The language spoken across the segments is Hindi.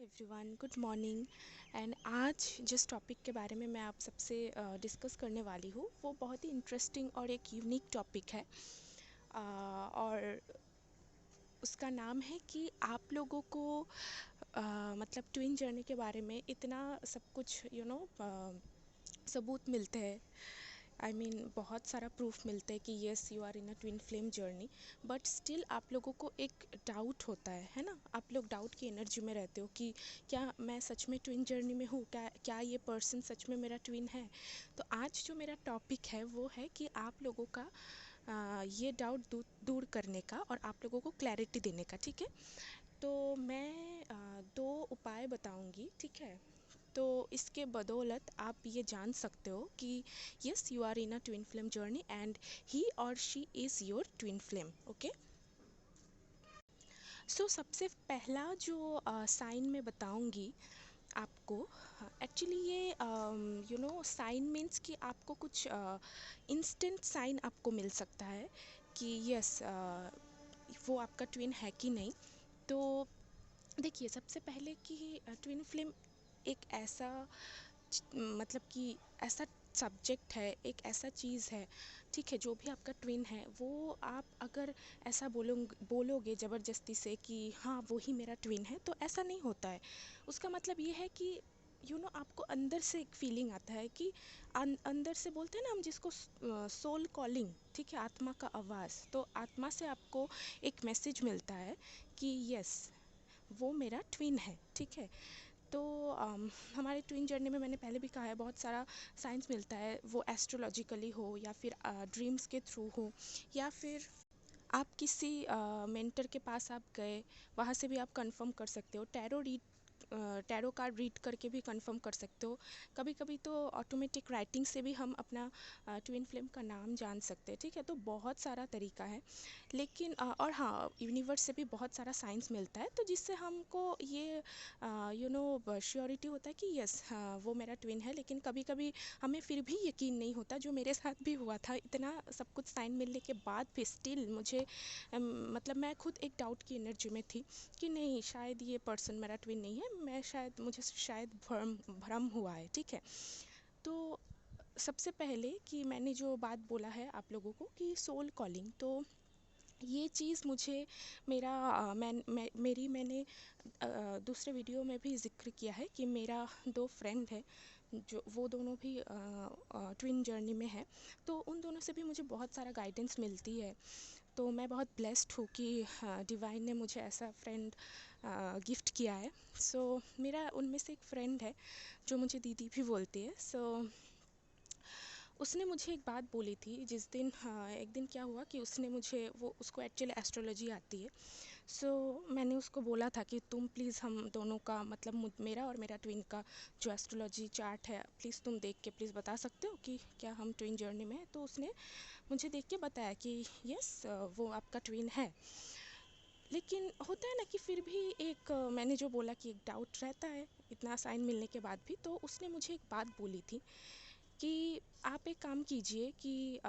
Everyone, good morning. एंड आज जिस टॉपिक के बारे में मैं आप सबसे डिस्कस करने वाली हूँ वो बहुत ही इंटरेस्टिंग और एक यूनिक टॉपिक है। और उसका नाम है कि आप लोगों को मतलब ट्विन जर्नी के बारे में इतना सब कुछ सबूत मिलते हैं। आई मीन बहुत सारा प्रूफ मिलते हैं कि yes you are in a twin flame journey, but still आप लोगों को एक डाउट होता है ना। आप लोग डाउट की एनर्जी में रहते हो कि क्या मैं सच में ट्विन जर्नी में हूँ, क्या क्या ये पर्सन सच में मेरा ट्विन है। तो आज जो मेरा टॉपिक है वो है कि आप लोगों का ये डाउट दूर करने का और आप लोगों को क्लैरिटी देने का। ठीक है, तो मैं दो उपाय बताऊंगी। ठीक है, तो इसके बदौलत आप ये जान सकते हो कि yes you are in a twin flame journey and he और she is your twin flame. Okay, so सबसे पहला जो साइन मैं बताऊंगी आपको, एक्चुअली ये साइन मीन्स कि आपको कुछ इंस्टेंट साइन आपको मिल सकता है कि यस वो आपका ट्विन है कि नहीं। तो देखिए, सबसे पहले कि ट्विन फ्लेम एक ऐसा मतलब कि ऐसा सब्जेक्ट है, एक ऐसा चीज़ है, ठीक है, जो भी आपका ट्विन है वो आप अगर ऐसा बोलोगे ज़बरदस्ती से कि हाँ वो ही मेरा ट्विन है, तो ऐसा नहीं होता है। उसका मतलब ये है कि आपको अंदर से एक फीलिंग आता है कि अंदर से बोलते हैं ना हम जिसको सोल कॉलिंग, ठीक है, आत्मा का आवाज़। तो आत्मा से आपको एक मैसेज मिलता है कि यस वो मेरा ट्विन है। ठीक है, तो हमारे ट्विन जर्नी में मैंने पहले भी कहा है बहुत सारा साइंस मिलता है, वो एस्ट्रोलॉजिकली हो या फिर ड्रीम्स के थ्रू हो या फिर आप किसी मेंटर के पास आप गए, वहाँ से भी आप कंफर्म कर सकते हो। टैरो कार्ड रीड करके भी कंफर्म कर सकते हो। कभी कभी तो ऑटोमेटिक राइटिंग से भी हम अपना ट्विन फ्लेम का नाम जान सकते हैं। ठीक है, तो बहुत सारा तरीका है। लेकिन और हाँ, यूनिवर्स से भी बहुत सारा साइंस मिलता है, तो जिससे हमको ये श्योरिटी होता है कि यस वो मेरा ट्विन है। लेकिन कभी कभी हमें फिर भी यकीन नहीं होता, जो मेरे साथ भी हुआ था। इतना सब कुछ साइन मिलने के बाद भी स्टिल मुझे मतलब मैं खुद एक डाउट की एनर्जी में थी कि नहीं, शायद ये पर्सन मेरा ट्विन नहीं है, मुझे शायद भ्रम हुआ है। ठीक है, तो सबसे पहले कि मैंने जो बात बोला है आप लोगों को कि सोल कॉलिंग, तो ये चीज़ मुझे मेरा मैंने दूसरे वीडियो में भी ज़िक्र किया है कि मेरा दो फ्रेंड है जो वो दोनों भी ट्विन जर्नी में है। तो उन दोनों से भी मुझे बहुत सारा गाइडेंस मिलती है। तो मैं बहुत ब्लेस्ड हूँ कि डिवाइन ने मुझे ऐसा फ्रेंड गिफ्ट किया है। सो मेरा उनमें से एक फ्रेंड है जो मुझे दीदी भी बोलती है। सो उसने मुझे एक बात बोली थी जिस दिन, हाँ, एक दिन क्या हुआ कि उसने मुझे, वो उसको एक्चुअली एस्ट्रोलॉजी आती है। सो मैंने उसको बोला था कि तुम प्लीज़ हम दोनों का मतलब मेरा और मेरा ट्विन का जो एस्ट्रोलॉजी चार्ट है, प्लीज़ तुम देख के प्लीज़ बता सकते हो कि क्या हम ट्विन जर्नी में हैं। तो उसने मुझे देख के बताया कि यस वो आपका ट्विन है। लेकिन होता है ना कि फिर भी एक मैंने जो बोला कि एक डाउट रहता है इतना साइन मिलने के बाद भी। तो उसने मुझे एक बात बोली थी कि आप एक काम कीजिए कि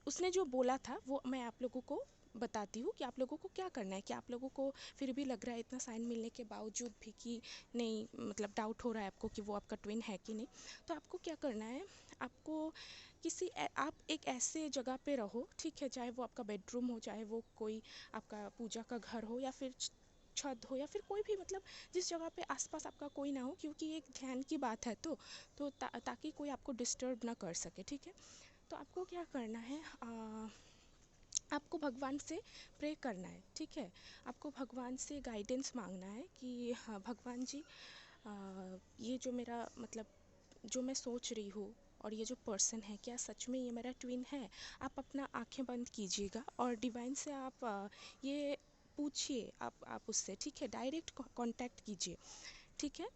उसने जो बोला था वो मैं आप लोगों को बताती हूँ कि आप लोगों को क्या करना है। कि आप लोगों को फिर भी लग रहा है इतना साइन मिलने के बावजूद भी कि नहीं, मतलब डाउट हो रहा है आपको कि वो आपका ट्विन है कि नहीं, तो आपको क्या करना है, आपको आप एक ऐसे जगह पे रहो, ठीक है, चाहे वो आपका बेडरूम हो, चाहे वो कोई आपका पूजा का घर हो या फिर छत हो या फिर कोई भी, मतलब जिस जगह पे आसपास आपका कोई ना हो, क्योंकि एक ध्यान की बात है। तो ताकि कोई आपको डिस्टर्ब ना कर सके। ठीक है, तो आपको क्या करना है, आपको भगवान से प्रे करना है। ठीक है, आपको भगवान से गाइडेंस मांगना है कि हाँ भगवान जी, ये जो मेरा मतलब जो मैं सोच रही हूँ और ये जो पर्सन है, क्या सच में ये मेरा ट्विन है। आप अपना आंखें बंद कीजिएगा और डिवाइन से आप ये पूछिए, आप उससे, ठीक है, डायरेक्ट कांटेक्ट कीजिए। ठीक है,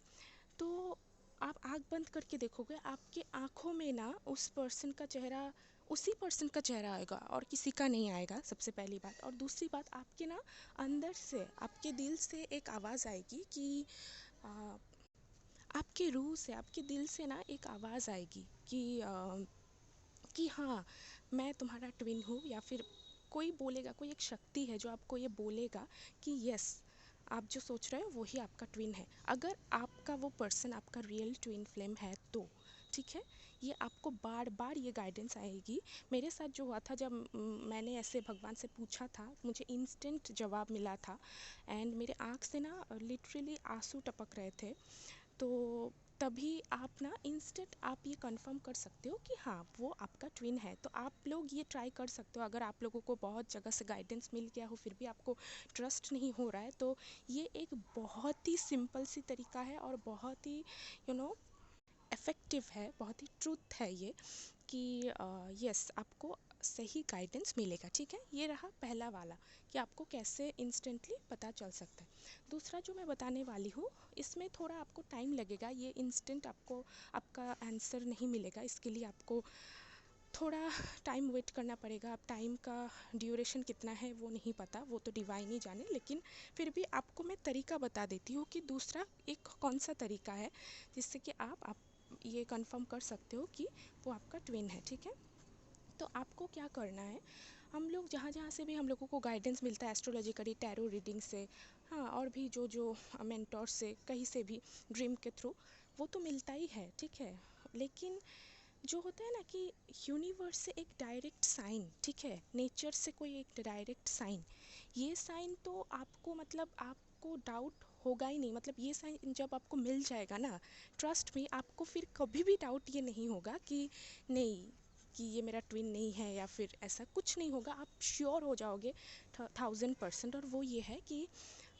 तो आप आँख बंद करके देखोगे, आपके आँखों में ना उस पर्सन का चेहरा, उसी पर्सन का चेहरा आएगा और किसी का नहीं आएगा, सबसे पहली बात। और दूसरी बात, आपके ना अंदर से, आपके दिल से एक आवाज़ आएगी कि आ, आपके रूह से, आपके दिल से ना एक आवाज़ आएगी कि हाँ मैं तुम्हारा ट्विन हूँ। या फिर कोई बोलेगा, कोई एक शक्ति है जो आपको ये बोलेगा कि यस आप जो सोच रहे हो वही आपका ट्विन है, अगर आपका वो पर्सन आपका रियल ट्विन फ्लेम है तो। ठीक है, ये आपको बार बार ये गाइडेंस आएगी। मेरे साथ जो हुआ था, जब मैंने ऐसे भगवान से पूछा था, मुझे इंस्टेंट जवाब मिला था एंड मेरे आँख से ना लिटरली आंसू टपक रहे थे। तो तभी आप ना इंस्टेंट आप ये कंफर्म कर सकते हो कि हाँ वो आपका ट्विन है। तो आप लोग ये ट्राई कर सकते हो, अगर आप लोगों को बहुत जगह से गाइडेंस मिल गया हो फिर भी आपको ट्रस्ट नहीं हो रहा है, तो ये एक बहुत ही सिंपल सी तरीका है और बहुत ही यू नो इफ़ेक्टिव है, बहुत ही ट्रूथ है ये, कि यस आपको सही गाइडेंस मिलेगा। ठीक है, ये रहा पहला वाला कि आपको कैसे इंस्टेंटली पता चल सकता है। दूसरा जो मैं बताने वाली हूँ, इसमें थोड़ा आपको टाइम लगेगा, ये इंस्टेंट आपको आपका आंसर नहीं मिलेगा, इसके लिए आपको थोड़ा टाइम वेट करना पड़ेगा। अब टाइम का ड्यूरेशन कितना है वो नहीं पता, वो तो डिवाइन ही जाने, लेकिन फिर भी आपको मैं तरीका बता देती हूँ कि दूसरा एक कौन सा तरीका है जिससे कि आप ये कंफर्म कर सकते हो कि वो आपका ट्विन है। ठीक है, तो आपको क्या करना है, हम लोग जहाँ जहाँ से भी हम लोगों को गाइडेंस मिलता है एस्ट्रोलॉजिकली, टैरो रीडिंग से, हाँ, और भी जो जो मेंटोर से, कहीं से भी, ड्रीम के थ्रू, वो तो मिलता ही है। ठीक है, लेकिन जो होता है ना कि यूनिवर्स से एक डायरेक्ट साइन, ठीक है, नेचर से कोई एक डायरेक्ट साइन, ये साइन तो आपको मतलब आपको डाउट होगा ही नहीं। मतलब ये साइन जब आपको मिल जाएगा ना, ट्रस्ट में आपको फिर कभी भी डाउट ये नहीं होगा कि नहीं, कि ये मेरा ट्विन नहीं है या फिर ऐसा कुछ नहीं होगा। आप श्योर हो जाओगे 1000%। और वो ये है कि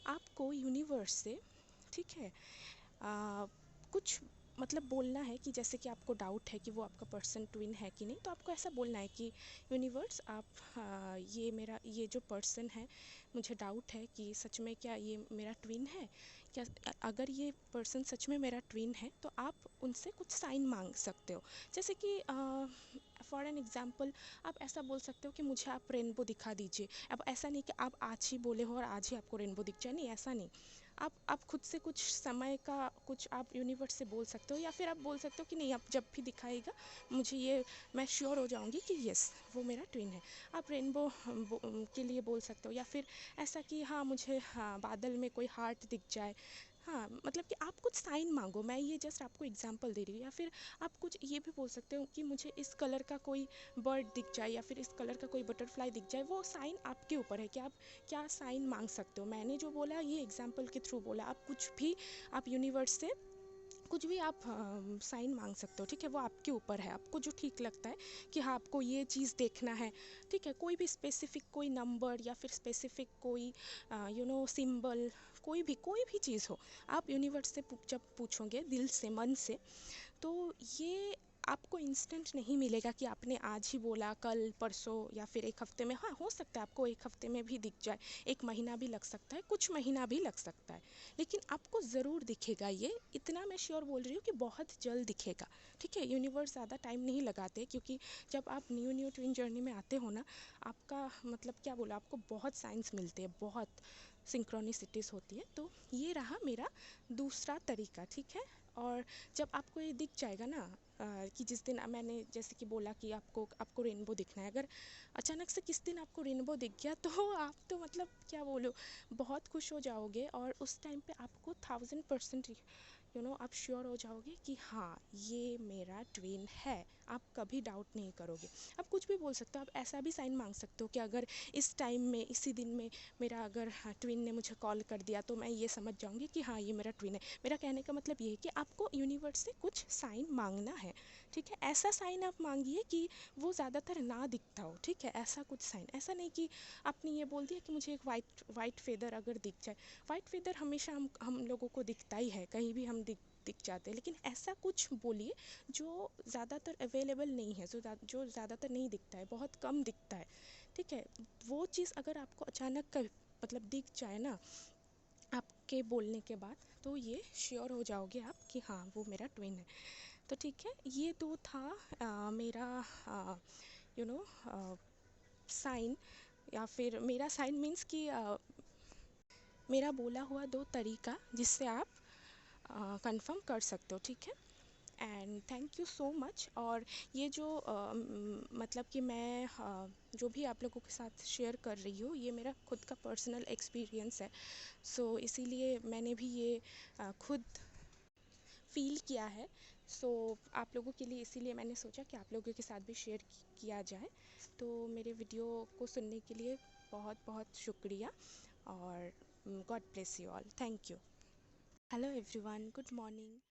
आपको यूनिवर्स से, ठीक है, कुछ मतलब बोलना है कि जैसे कि आपको डाउट है कि वो आपका पर्सन ट्विन है कि नहीं, तो आपको ऐसा बोलना है कि यूनिवर्स आप, ये मेरा ये जो पर्सन है, मुझे डाउट है कि सच में क्या ये मेरा ट्विन है क्या। अगर ये पर्सन सच में मेरा ट्विन है तो आप उनसे कुछ साइन मांग सकते हो। जैसे कि फॉर एन एग्जांपल आप ऐसा बोल सकते हो कि मुझे आप रेनबो दिखा दीजिए। अब ऐसा नहीं कि आप आज ही बोले हो और आज ही आपको रेनबो दिख जाए, नहीं, ऐसा नहीं। आप खुद से कुछ समय का कुछ आप यूनिवर्स से बोल सकते हो, या फिर आप बोल सकते हो कि नहीं, आप जब भी दिखाएगा मुझे ये, मैं श्योर हो जाऊंगी कि यस वो मेरा ट्विन है। आप रेनबो के लिए बोल सकते हो, या फिर ऐसा कि हाँ मुझे, हाँ, बादल में कोई हार्ट दिख जाए। हाँ, मतलब कि आप कुछ साइन मांगो, मैं ये जस्ट आपको एग्जांपल दे रही हूँ। या फिर आप कुछ ये भी बोल सकते हो कि मुझे इस कलर का कोई बर्ड दिख जाए या फिर इस कलर का कोई बटरफ्लाई दिख जाए। वो साइन आपके ऊपर है कि आप क्या साइन मांग सकते हो। मैंने जो बोला ये एग्जाम्पल के थ्रू बोला, आप कुछ भी, आप यूनिवर्स से कुछ भी आप साइन मांग सकते हो। ठीक है, वो आपके ऊपर है, आपको जो ठीक लगता है कि हाँ आपको ये चीज़ देखना है। ठीक है, कोई भी स्पेसिफिक कोई नंबर या फिर स्पेसिफिक कोई सिंबल, कोई भी चीज़ हो, आप यूनिवर्स से जब पूछोगे दिल से, मन से, तो ये आपको इंस्टेंट नहीं मिलेगा कि आपने आज ही बोला, कल परसों या फिर एक हफ्ते में। हाँ, हो सकता है आपको एक हफ्ते में भी दिख जाए, एक महीना भी लग सकता है, कुछ महीना भी लग सकता है, लेकिन आपको ज़रूर दिखेगा। ये इतना मैं श्योर बोल रही हूँ कि बहुत जल्द दिखेगा। ठीक है, यूनिवर्स ज़्यादा टाइम नहीं लगाते, क्योंकि जब आप न्यू न्यू ट्विन जर्नी में आते हो ना, आपका मतलब क्या बोला, आपको बहुत साइंस मिलते हैं, बहुत सिंक्रोनिसिटीज़ होती है। तो ये रहा मेरा दूसरा तरीका। ठीक है, और जब आपको ये दिख जाएगा ना, कि जिस दिन मैंने जैसे कि बोला कि आपको आपको रेनबो दिखना है, अगर अचानक से किस दिन आपको रेनबो दिख गया तो आप तो मतलब क्या बोलो, बहुत खुश हो जाओगे। और उस टाइम पे आपको 1000% आप श्योर हो जाओगे कि हाँ ये मेरा ट्विन है। आप कभी डाउट नहीं करोगे। आप कुछ भी बोल सकते हो, आप ऐसा भी साइन मांग सकते हो कि अगर इस टाइम में, इसी दिन में मेरा अगर ट्विन ने मुझे कॉल कर दिया तो मैं ये समझ जाऊंगी कि हाँ ये मेरा ट्विन है। मेरा कहने का मतलब ये है कि आपको यूनिवर्स से कुछ साइन मांगना है। ठीक है, ऐसा साइन आप मांगिए कि वो ज़्यादातर ना दिखता हो। ठीक है, ऐसा कुछ साइन, ऐसा नहीं कि आपने ये बोल दिया कि मुझे एक वाइट फेदर अगर दिख जाए। वाइट फेदर हमेशा हम लोगों को दिखता ही है, कहीं भी हम दिख जाते हैं, लेकिन ऐसा कुछ बोलिए जो ज़्यादातर अवेलेबल नहीं है, जो ज़्यादातर नहीं दिखता है, बहुत कम दिखता है। ठीक है, वो चीज़ अगर आपको अचानक मतलब दिख जाए ना आपके बोलने के बाद, तो ये श्योर हो जाओगे आप कि हाँ वो मेरा ट्विन है। तो ठीक है, ये तो था मेरा यू नो साइन, या फिर मेरा साइन मीन्स कि मेरा बोला हुआ दो तरीका जिससे आप कंफर्म कर सकते हो। ठीक है, and thank you so much. और ये जो मतलब कि मैं जो भी आप लोगों के साथ शेयर कर रही हूँ, ये मेरा खुद का पर्सनल एक्सपीरियंस है। सो इसीलिए मैंने भी ये खुद फ़ील किया है। सो आप लोगों के लिए इसीलिए मैंने सोचा कि आप लोगों के साथ भी शेयर किया जाए। तो मेरे वीडियो को सुनने के लिए बहुत बहुत शुक्रिया, और God bless you all. Thank you. Hello everyone, good morning.